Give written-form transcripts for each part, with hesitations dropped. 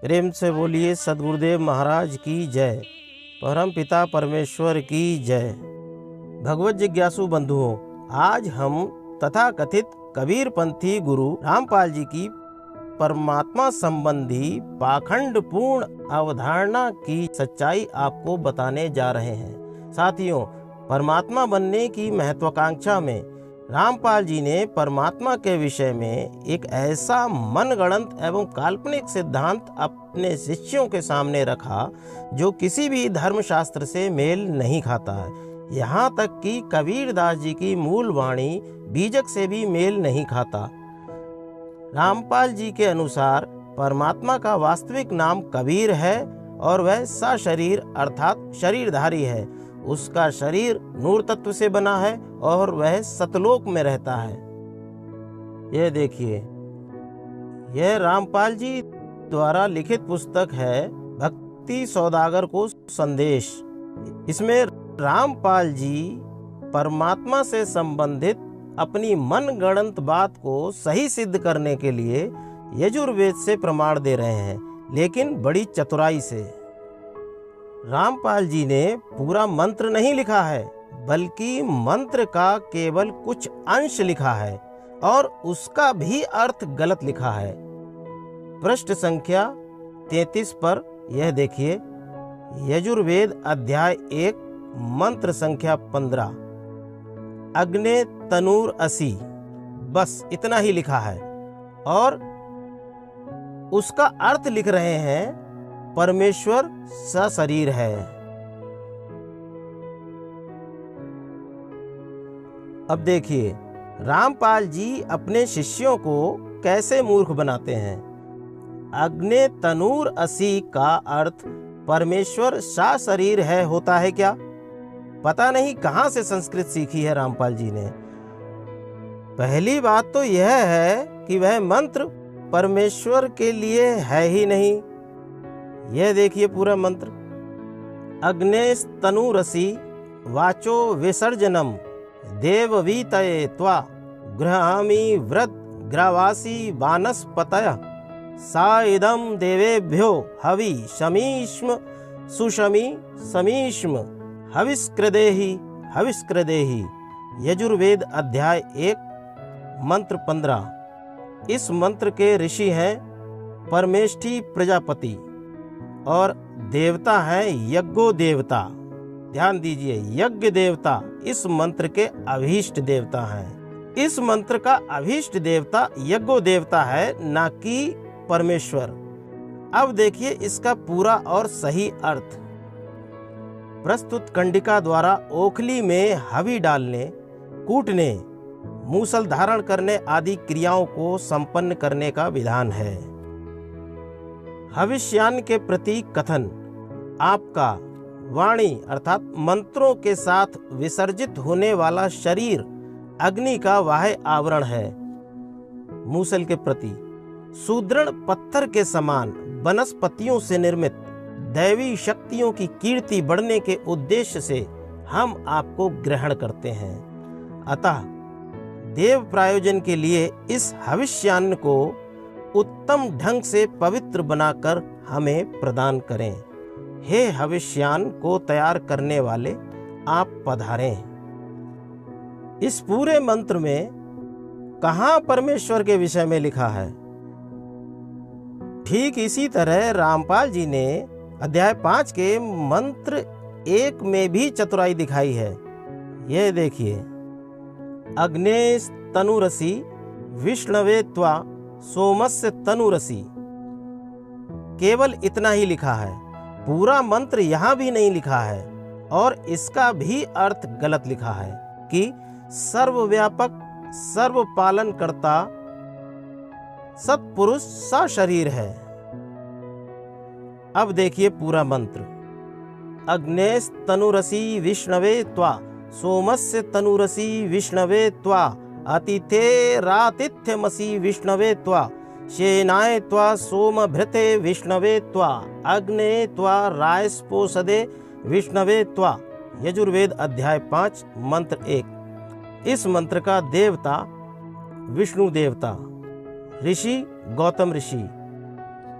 प्रेम से बोलिए सद्गुरुदेव महाराज की जय, परम पिता परमेश्वर की जय। भगवत जिज्ञासु बंधुओं, आज हम तथाकथित कबीर पंथी गुरु रामपाल जी की परमात्मा संबंधी पाखंड पूर्ण अवधारणा की सच्चाई आपको बताने जा रहे हैं। साथियों, परमात्मा बनने की महत्वाकांक्षा में रामपाल जी ने परमात्मा के विषय में एक ऐसा मनगढ़ंत एवं काल्पनिक सिद्धांत अपने शिष्यों के सामने रखा जो किसी भी धर्मशास्त्र से मेल नहीं खाता है। यहाँ तक कि कबीरदास जी की मूल वाणी बीजक से भी मेल नहीं खाता। रामपाल जी के अनुसार परमात्मा का वास्तविक नाम कबीर है और वह सशरीर अर्थात शरीरधारी है। उसका शरीर नूर तत्व से बना है और वह सतलोक में रहता है। यह देखिए, यह रामपाल जी द्वारा लिखित पुस्तक है भक्ति सौदागर को संदेश। इसमें रामपाल जी परमात्मा से संबंधित अपनी मनगढ़ंत बात को सही सिद्ध करने के लिए यजुर्वेद से प्रमाण दे रहे हैं, लेकिन बड़ी चतुराई से। रामपाल जी ने पूरा मंत्र नहीं लिखा है, बल्कि मंत्र का केवल कुछ अंश लिखा है और उसका भी अर्थ गलत लिखा है। पृष्ठ संख्या 33 पर यह देखिए, यजुर्वेद अध्याय 1 मंत्र संख्या 15, अग्ने तनूर असी, बस इतना ही लिखा है और उसका अर्थ लिख रहे हैं परमेश्वर सशरीर है। अब देखिए, रामपाल जी अपने शिष्यों को कैसे मूर्ख बनाते हैं। अग्ने तनूर असी का अर्थ परमेश्वर सशरीर है होता है क्या? पता नहीं कहां से संस्कृत सीखी है रामपाल जी ने। पहली बात तो यह है कि वह मंत्र परमेश्वर के लिए है ही नहीं। यह देखिए पूरा मंत्र, अग्नेस तनूरसी वाचो विसर्जनम देववीतये त्वा गृहामि व्रत ग्रावासी वानस्पतय सा इदम देवेभ्यो हवि शमीष्म सुशमी समीष्म हविष्कृदेहि हविष्कृदेहि। यजुर्वेद अध्याय 1 मंत्र 15। इस मंत्र के ऋषि हैं परमेष्ठी प्रजापति और देवता है यज्ञो देवता। ध्यान दीजिए, यज्ञ देवता इस मंत्र के अभीष्ट देवता हैं। इस मंत्र का अभीष्ट देवता यज्ञो देवता है, ना कि परमेश्वर। अब देखिए इसका पूरा और सही अर्थ। प्रस्तुत कंडिका द्वारा ओखली में हवि डालने, कूटने, मूसल धारण करने आदि क्रियाओं को संपन्न करने का विधान है। हविष्यान के प्रति कथन, आपका वाणी अर्थात मंत्रों के साथ विसर्जित होने वाला शरीर अग्नि का बाह्य आवरण है। मूसल के प्रति सुदृढ़ पत्थर के समान वनस्पतियों से निर्मित दैवी शक्तियों की कीर्ति बढ़ने के उद्देश्य से हम आपको ग्रहण करते हैं। अतः देव प्रायोजन के लिए इस हविष्यान्न को उत्तम ढंग से पवित्र बनाकर हमें प्रदान करें। हे हविष्यान्न को तैयार करने वाले, आप पधारें। इस पूरे मंत्र में कहां परमेश्वर के विषय में लिखा है? ठीक इसी तरह रामपाल जी ने अध्याय 5 के मंत्र 1 में भी चतुराई दिखाई है। यह देखिए, अग्नेस तनुरसी विष्णवे त्वा सोमस्य तनुरसी, केवल इतना ही लिखा है, पूरा मंत्र यहाँ भी नहीं लिखा है और इसका भी अर्थ गलत लिखा है कि सर्वव्यापक सर्वपालन करता सत्पुरुष सशरीर है। अब देखिए पूरा मंत्र, अग्नेस तनुरसी विष्णवे त्वा सोमस्य तनुरसी विष्णवे त्वा अतिथेरातिथ्यमसि विष्णवे त्वा शेनाय त्वा सोमभृते विष्णवे त्वा अग्ने त्वा रायस्पोषदे विष्णवे त्वा। यजुर्वेद अध्याय 5 मंत्र 1। इस मंत्र का देवता विष्णु देवता, ऋषि गौतम ऋषि,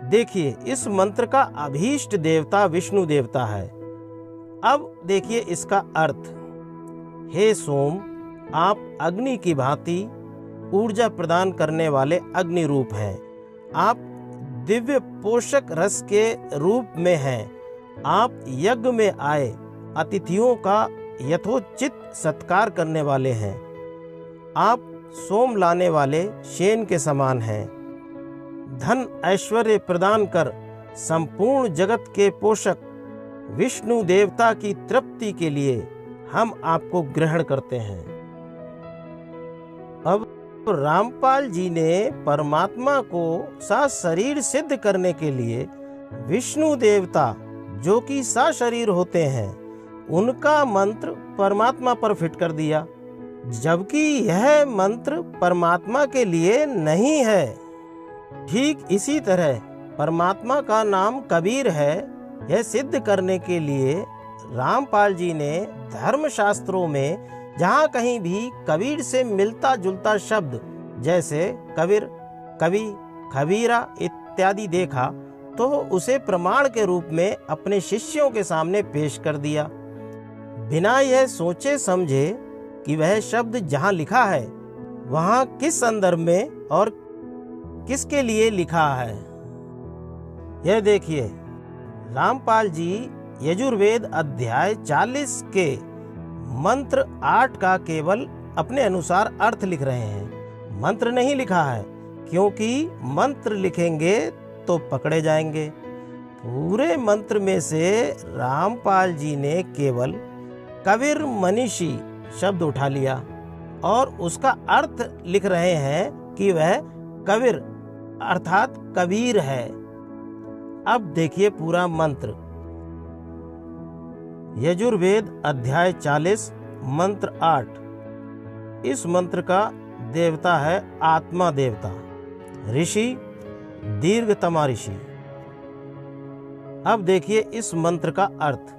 देखिए, इस मंत्र का अभीष्ट देवता विष्णु देवता है। अब देखिए इसका अर्थ। हे सोम, आप अग्नि की भांति ऊर्जा प्रदान करने वाले अग्नि रूप हैं। आप दिव्य पोषक रस के रूप में हैं। आप यज्ञ में आए अतिथियों का यथोचित सत्कार करने वाले हैं। आप सोम लाने वाले शेन के समान हैं। धन ऐश्वर्य प्रदान कर संपूर्ण जगत के पोषक विष्णु देवता की तृप्ति के लिए हम आपको ग्रहण करते हैं। अब रामपाल जी ने परमात्मा को सशरीर सिद्ध करने के लिए विष्णु देवता जो कि सशरीर होते हैं, उनका मंत्र परमात्मा पर फिट कर दिया, जबकि यह मंत्र परमात्मा के लिए नहीं है। ठीक इसी तरह परमात्मा का नाम कबीर है, यह सिद्ध करने के लिए रामपाल जी ने धर्मशास्त्रों में जहाँ कहीं भी कबीर से मिलता जुलता शब्द जैसे कबीर, कवि, खबीरा इत्यादि देखा तो उसे प्रमाण के रूप में अपने शिष्यों के सामने पेश कर दिया, बिना यह सोचे समझे कि वह शब्द जहाँ लिखा है वहाँ किस संदर्भ में और किसके लिए लिखा है। यह देखिए, रामपाल जी यजुर्वेद अध्याय 40 के मंत्र 8 का केवल अपने अनुसार अर्थ लिख रहे हैं, मंत्र नहीं लिखा है, क्योंकि मंत्र लिखेंगे तो पकड़े जाएंगे। पूरे मंत्र में से रामपाल जी ने केवल कबीर मनीषी शब्द उठा लिया और उसका अर्थ लिख रहे हैं कि वह कबीर अर्थात कबीर है। अब देखिए पूरा मंत्र। यजुर्वेद अध्याय 40 मंत्र 8। इस मंत्र का देवता है आत्मा देवता, ऋषि दीर्घतमा ऋषि। अब देखिए इस मंत्र का अर्थ।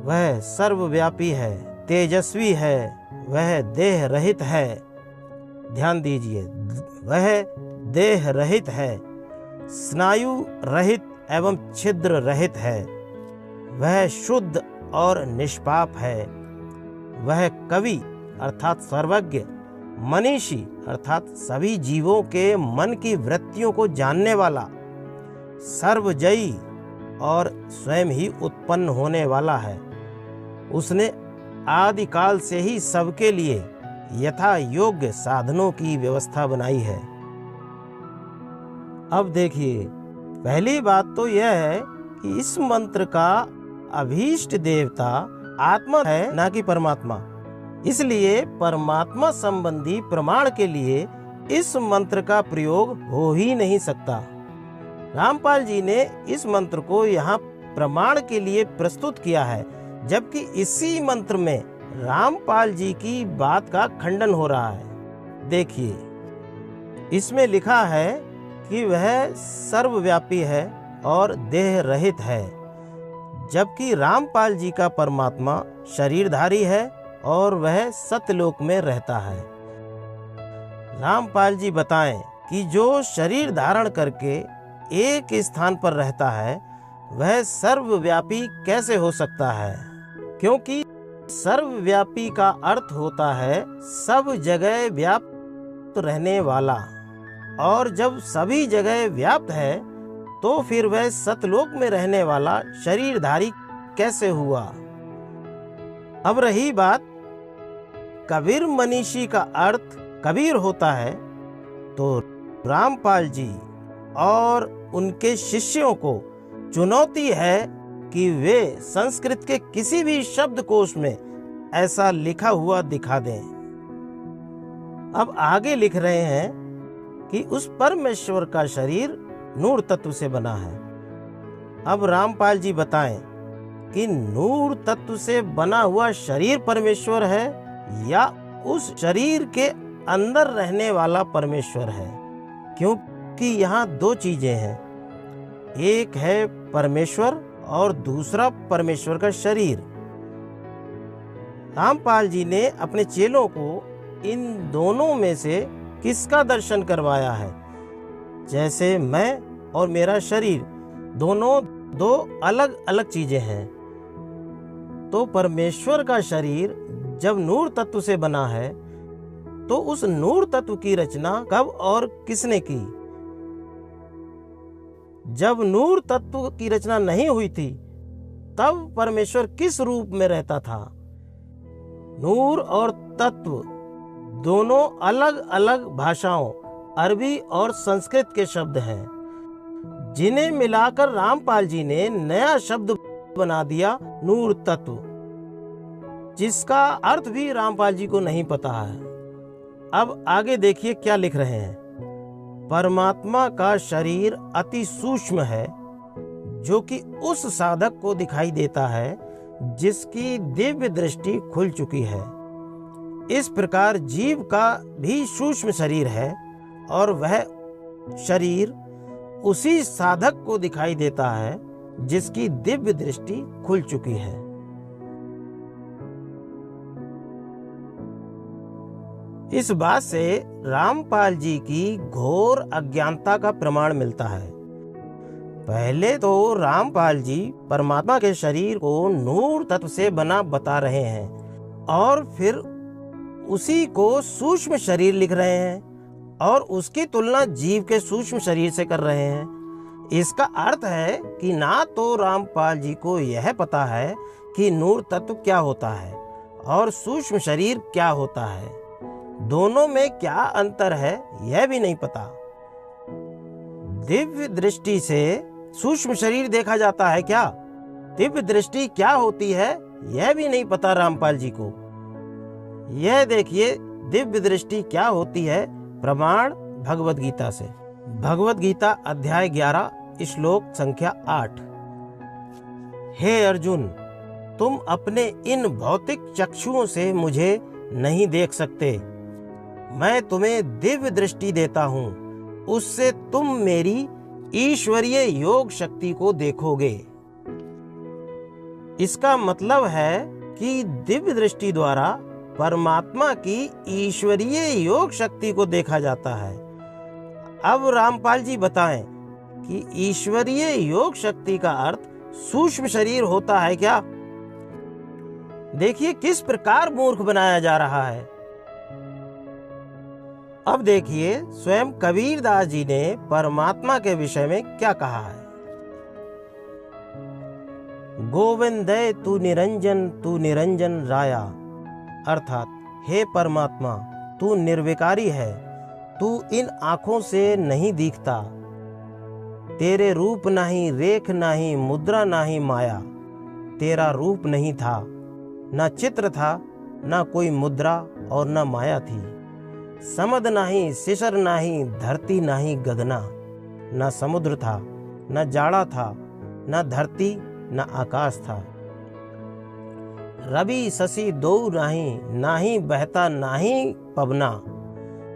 वह सर्वव्यापी है, तेजस्वी है, वह देह रहित है। ध्यान दीजिए, वह देह रहित है, स्नायु रहित एवं छिद्र रहित है। वह शुद्ध और निष्पाप है। वह कवि अर्थात सर्वज्ञ, मनीषी अर्थात सभी जीवों के मन की वृत्तियों को जानने वाला, सर्वजयी और स्वयं ही उत्पन्न होने वाला है। उसने आदिकाल से ही सबके लिए यथा योग्य साधनों की व्यवस्था बनाई है। अब देखिए, पहली बात तो यह है कि इस मंत्र का अभीष्ट देवता आत्मा है, ना कि परमात्मा। इसलिए परमात्मा संबंधी प्रमाण के लिए इस मंत्र का प्रयोग हो ही नहीं सकता। रामपाल जी ने इस मंत्र को यहाँ प्रमाण के लिए प्रस्तुत किया है, जबकि इसी मंत्र में रामपाल जी की बात का खंडन हो रहा है। देखिए, इसमें लिखा है कि वह सर्वव्यापी है और देह रहित है, जबकि रामपाल जी का परमात्मा शरीरधारी है और वह सत्यलोक में रहता है। रामपाल जी बताएं कि जो शरीर धारण करके एक स्थान पर रहता है वह सर्वव्यापी कैसे हो सकता है, क्योंकि सर्वव्यापी का अर्थ होता है सब जगह व्याप्त रहने वाला, और जब सभी जगह व्याप्त है तो फिर वह सतलोक में रहने वाला शरीरधारी कैसे हुआ। अब रही बात कबीर मनीषी का अर्थ कबीर होता है, तो रामपाल जी और उनके शिष्यों को चुनौती है कि वे संस्कृत के किसी भी शब्दकोश में ऐसा लिखा हुआ दिखा दें। अब आगे लिख रहे हैं कि उस परमेश्वर का शरीर नूर तत्व से बना है। अब रामपाल जी बताएं कि नूर तत्व से बना हुआ शरीर परमेश्वर है या उस शरीर के अंदर रहने वाला परमेश्वर है, क्योंकि यहाँ दो चीजें हैं, एक है परमेश्वर और दूसरा परमेश्वर का शरीर। रामपाल जी ने अपने चेलों को इन दोनों में से किसका दर्शन करवाया है? जैसे मैं और मेरा शरीर दोनों दो अलग अलग चीजें हैं। तो परमेश्वर का शरीर जब नूर तत्व से बना है, तो उस नूर तत्व की रचना कब और किसने की? जब नूर तत्व की रचना नहीं हुई थी, तब परमेश्वर किस रूप में रहता था? नूर और तत्व दोनों अलग अलग भाषाओं, अरबी और संस्कृत के शब्द हैं, जिन्हें मिलाकर रामपाल जी ने नया शब्द बना दिया, नूर तत्व, जिसका अर्थ भी रामपाल जी को नहीं पता है। अब आगे देखिए क्या लिख रहे हैं। परमात्मा का शरीर अति सूक्ष्म है, जो कि उस साधक को दिखाई देता है जिसकी दिव्य दृष्टि खुल चुकी है। इस प्रकार जीव का भी सूक्ष्म शरीर है, और वह शरीर उसी साधक को दिखाई देता है जिसकी दिव्य दृष्टि खुल चुकी है। इस बात से रामपाल जी की घोर अज्ञानता का प्रमाण मिलता है। पहले तो रामपाल जी परमात्मा के शरीर को नूर तत्व से बना बता रहे हैं, और फिर उसी को सूक्ष्म शरीर लिख रहे हैं, और उसकी तुलना जीव के सूक्ष्म शरीर से कर रहे हैं। इसका अर्थ है कि ना तो रामपाल जी को यह पता है कि नूर तत्व क्या होता है और सूक्ष्म शरीर क्या होता है, दोनों में क्या अंतर है यह भी नहीं पता। दिव्य दृष्टि से सूक्ष्म शरीर देखा जाता है क्या? दिव्य दृष्टि क्या होती है यह भी नहीं पता रामपाल जी को। यह देखिए दिव्य दृष्टि क्या होती है, प्रमाण भगवत गीता से। भगवत गीता अध्याय 11 श्लोक संख्या 8। हे अर्जुन, तुम अपने इन भौतिक चक्षुओं से मुझे नहीं देख सकते। मैं तुम्हें दिव्य दृष्टि देता हूँ, उससे तुम मेरी ईश्वरीय योग शक्ति को देखोगे। इसका मतलब है कि दिव्य दृष्टि द्वारा परमात्मा की ईश्वरीय योग शक्ति को देखा जाता है। अब रामपाल जी बताएं कि ईश्वरीय योग शक्ति का अर्थ सूक्ष्म शरीर होता है क्या? देखिए किस प्रकार मूर्ख बनाया जा रहा है। अब देखिए स्वयं कबीरदास जी ने परमात्मा के विषय में क्या कहा है। गोविंदय तू निरंजन राया, अर्थात हे परमात्मा तू निर्विकारी है, तू इन आँखों से नहीं दिखता। तेरे रूप नहीं रेख नहीं मुद्रा नहीं माया, तेरा रूप नहीं था, न चित्र था, न कोई मुद्रा और न माया थी। समद नहीं शिशर नहीं धरती नहीं गगना, न समुद्र था, न जाड़ा था, न धरती न आकाश था। रवि शशि दो नाही बहता नाही पवना,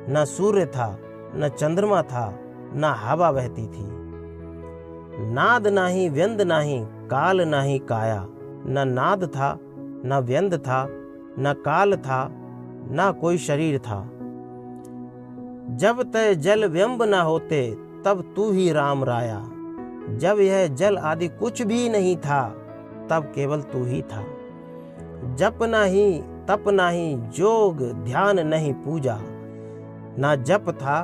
न सूर्य था, न चंद्रमा था, न हवा बहती थी। नाद नाही व्यंद नाही काल नाही काया, न नाद था, न व्यंद था, न काल था, न कोई शरीर था। जब तय जल व्यंब न होते तब तू ही राम राया, जब यह जल आदि कुछ भी नहीं था तब केवल तू ही था। जप नहीं तप नहीं जोग ध्यान नहीं पूजा, ना जप था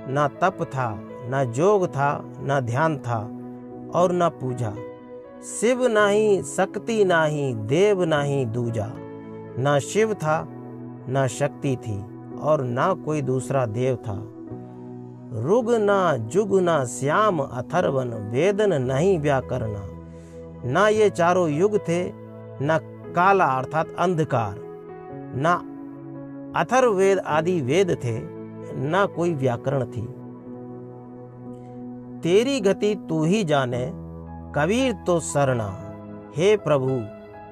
ना तप था ना जोग था ना ध्यान था और ना पूजा। शिव नहीं शक्ति नहीं देव नहीं दूजा, ना शिव था ना शक्ति थी और ना कोई दूसरा देव था। ऋग ना जुग ना श्याम अथर्वन वेदन नहीं व्याकरणा, ना ये चारों युग थे, ना काला अर्थात अंधकार, ना अथर्ववेद आदि वेद थे, ना कोई व्याकरण थी। तेरी गति तू ही जाने कबीर तो शरणा, हे प्रभु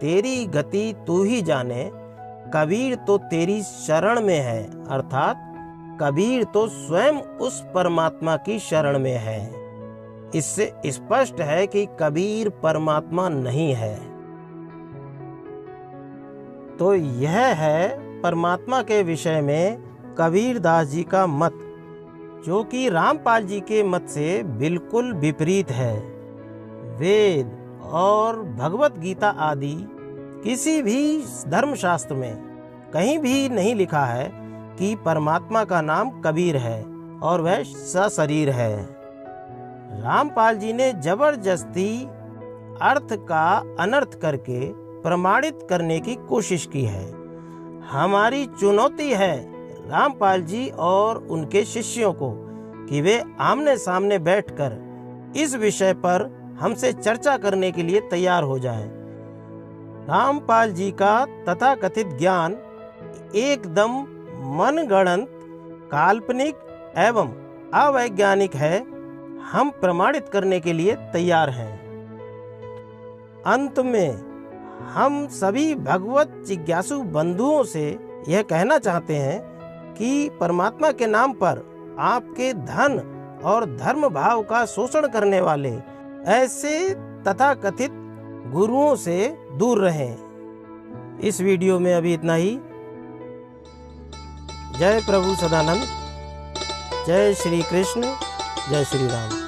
तेरी गति तू ही जाने कबीर तो तेरी शरण में है, अर्थात कबीर तो स्वयं उस परमात्मा की शरण में है। इससे स्पष्ट है कि कबीर परमात्मा नहीं है। तो यह है परमात्मा के विषय में कबीरदास जी का मत। जो कि रामपाल जी के मत से बिल्कुल विपरीत है। वेद और भगवत गीता आदि किसी भी धर्मशास्त्र में कहीं भी नहीं लिखा है कि परमात्मा का नाम कबीर है और वह सशरीर है। रामपाल जी ने जबरदस्ती अर्थ का अनर्थ करके प्रमाणित करने की कोशिश की है। हमारी चुनौती है रामपाल जी और उनके शिष्यों को कि वे आमने सामने बैठकर इस विषय पर हमसे चर्चा करने के लिए तैयार हो जाएं। रामपाल जी का तथाकथित ज्ञान एकदम मनगढ़ंत, काल्पनिक एवं अवैज्ञानिक है। हम प्रमाणित करने के लिए तैयार हैं। अंत में हम सभी भगवत जिज्ञासु बंधुओं से यह कहना चाहते हैं कि परमात्मा के नाम पर आपके धन और धर्म भाव का शोषण करने वाले ऐसे तथाकथित गुरुओं से दूर रहें। इस वीडियो में अभी इतना ही। जय प्रभु सदानंद, जय श्री कृष्ण, जय श्री राम।